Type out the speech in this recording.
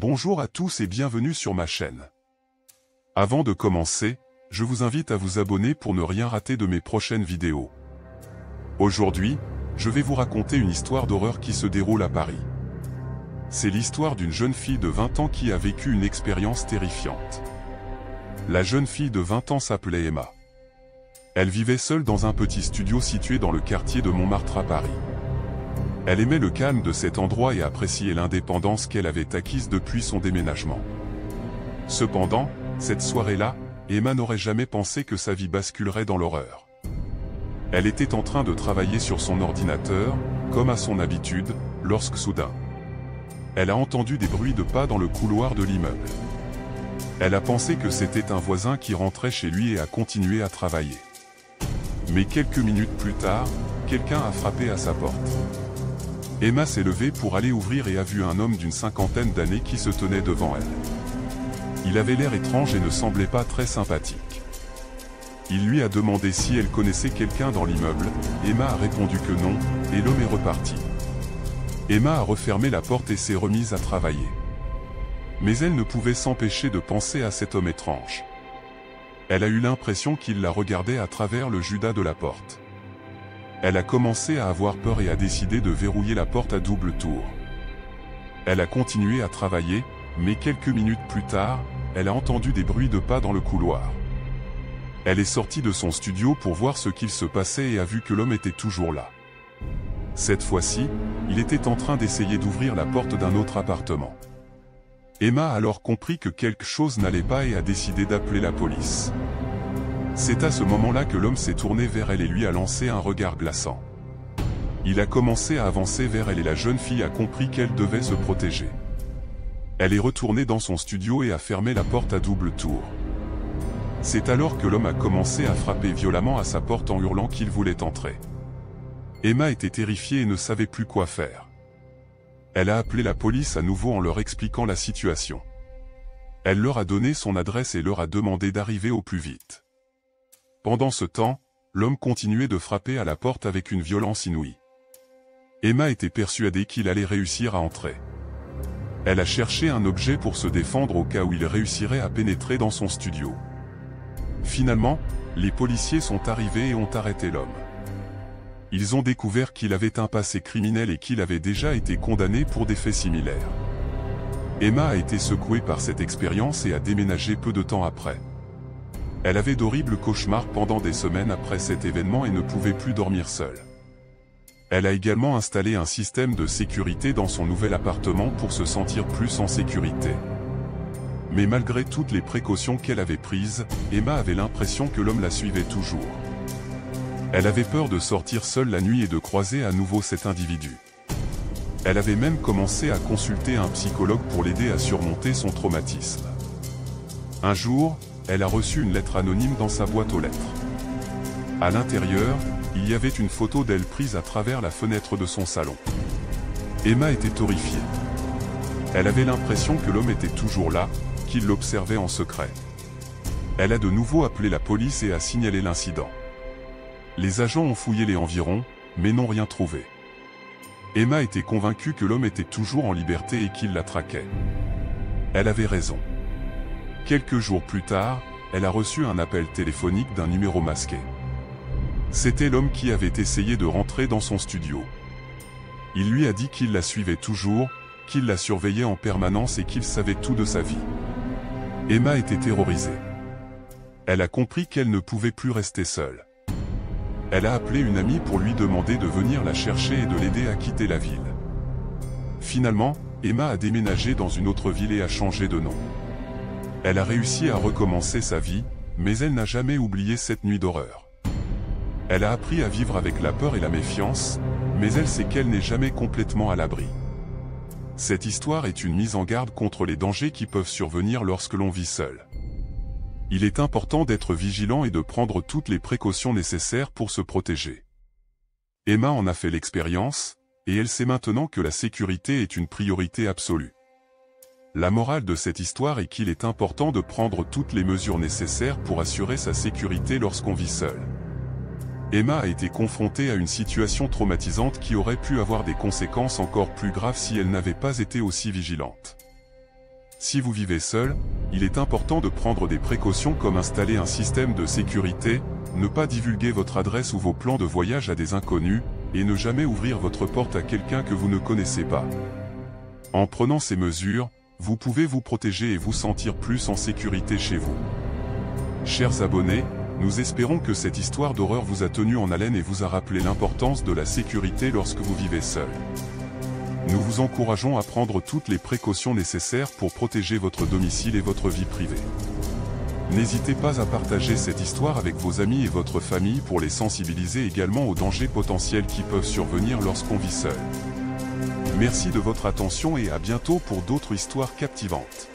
Bonjour à tous et bienvenue sur ma chaîne. Avant de commencer, je vous invite à vous abonner pour ne rien rater de mes prochaines vidéos. Aujourd'hui, je vais vous raconter une histoire d'horreur qui se déroule à Paris. C'est l'histoire d'une jeune fille de 20 ans qui a vécu une expérience terrifiante. La jeune fille de 20 ans s'appelait Emma. Elle vivait seule dans un petit studio situé dans le quartier de Montmartre à Paris. Elle aimait le calme de cet endroit et appréciait l'indépendance qu'elle avait acquise depuis son déménagement. Cependant, cette soirée-là, Emma n'aurait jamais pensé que sa vie basculerait dans l'horreur. Elle était en train de travailler sur son ordinateur, comme à son habitude, lorsque soudain, elle a entendu des bruits de pas dans le couloir de l'immeuble. Elle a pensé que c'était un voisin qui rentrait chez lui et a continué à travailler. Mais quelques minutes plus tard, quelqu'un a frappé à sa porte. Emma s'est levée pour aller ouvrir et a vu un homme d'une cinquantaine d'années qui se tenait devant elle. Il avait l'air étrange et ne semblait pas très sympathique. Il lui a demandé si elle connaissait quelqu'un dans l'immeuble. Emma a répondu que non, et l'homme est reparti. Emma a refermé la porte et s'est remise à travailler. Mais elle ne pouvait s'empêcher de penser à cet homme étrange. Elle a eu l'impression qu'il la regardait à travers le judas de la porte. Elle a commencé à avoir peur et a décidé de verrouiller la porte à double tour. Elle a continué à travailler, mais quelques minutes plus tard, elle a entendu des bruits de pas dans le couloir. Elle est sortie de son studio pour voir ce qu'il se passait et a vu que l'homme était toujours là. Cette fois-ci, il était en train d'essayer d'ouvrir la porte d'un autre appartement. Emma a alors compris que quelque chose n'allait pas et a décidé d'appeler la police. C'est à ce moment-là que l'homme s'est tourné vers elle et lui a lancé un regard glaçant. Il a commencé à avancer vers elle et la jeune fille a compris qu'elle devait se protéger. Elle est retournée dans son studio et a fermé la porte à double tour. C'est alors que l'homme a commencé à frapper violemment à sa porte en hurlant qu'il voulait entrer. Emma était terrifiée et ne savait plus quoi faire. Elle a appelé la police à nouveau en leur expliquant la situation. Elle leur a donné son adresse et leur a demandé d'arriver au plus vite. Pendant ce temps, l'homme continuait de frapper à la porte avec une violence inouïe. Emma était persuadée qu'il allait réussir à entrer. Elle a cherché un objet pour se défendre au cas où il réussirait à pénétrer dans son studio. Finalement, les policiers sont arrivés et ont arrêté l'homme. Ils ont découvert qu'il avait un passé criminel et qu'il avait déjà été condamné pour des faits similaires. Emma a été secouée par cette expérience et a déménagé peu de temps après. Elle avait d'horribles cauchemars pendant des semaines après cet événement et ne pouvait plus dormir seule. Elle a également installé un système de sécurité dans son nouvel appartement pour se sentir plus en sécurité. Mais malgré toutes les précautions qu'elle avait prises, Emma avait l'impression que l'homme la suivait toujours. Elle avait peur de sortir seule la nuit et de croiser à nouveau cet individu. Elle avait même commencé à consulter un psychologue pour l'aider à surmonter son traumatisme. Un jour, elle a reçu une lettre anonyme dans sa boîte aux lettres. À l'intérieur, il y avait une photo d'elle prise à travers la fenêtre de son salon. Emma était horrifiée. Elle avait l'impression que l'homme était toujours là, qu'il l'observait en secret. Elle a de nouveau appelé la police et a signalé l'incident. Les agents ont fouillé les environs, mais n'ont rien trouvé. Emma était convaincue que l'homme était toujours en liberté et qu'il la traquait. Elle avait raison. Quelques jours plus tard, elle a reçu un appel téléphonique d'un numéro masqué. C'était l'homme qui avait essayé de rentrer dans son studio. Il lui a dit qu'il la suivait toujours, qu'il la surveillait en permanence et qu'il savait tout de sa vie. Emma était terrorisée. Elle a compris qu'elle ne pouvait plus rester seule. Elle a appelé une amie pour lui demander de venir la chercher et de l'aider à quitter la ville. Finalement, Emma a déménagé dans une autre ville et a changé de nom. Elle a réussi à recommencer sa vie, mais elle n'a jamais oublié cette nuit d'horreur. Elle a appris à vivre avec la peur et la méfiance, mais elle sait qu'elle n'est jamais complètement à l'abri. Cette histoire est une mise en garde contre les dangers qui peuvent survenir lorsque l'on vit seul. Il est important d'être vigilant et de prendre toutes les précautions nécessaires pour se protéger. Emma en a fait l'expérience, et elle sait maintenant que la sécurité est une priorité absolue. La morale de cette histoire est qu'il est important de prendre toutes les mesures nécessaires pour assurer sa sécurité lorsqu'on vit seul. Emma a été confrontée à une situation traumatisante qui aurait pu avoir des conséquences encore plus graves si elle n'avait pas été aussi vigilante. Si vous vivez seul, il est important de prendre des précautions comme installer un système de sécurité, ne pas divulguer votre adresse ou vos plans de voyage à des inconnus, et ne jamais ouvrir votre porte à quelqu'un que vous ne connaissez pas. En prenant ces mesures, vous pouvez vous protéger et vous sentir plus en sécurité chez vous. Chers abonnés, nous espérons que cette histoire d'horreur vous a tenu en haleine et vous a rappelé l'importance de la sécurité lorsque vous vivez seul. Nous vous encourageons à prendre toutes les précautions nécessaires pour protéger votre domicile et votre vie privée. N'hésitez pas à partager cette histoire avec vos amis et votre famille pour les sensibiliser également aux dangers potentiels qui peuvent survenir lorsqu'on vit seul. Merci de votre attention et à bientôt pour d'autres histoires captivantes.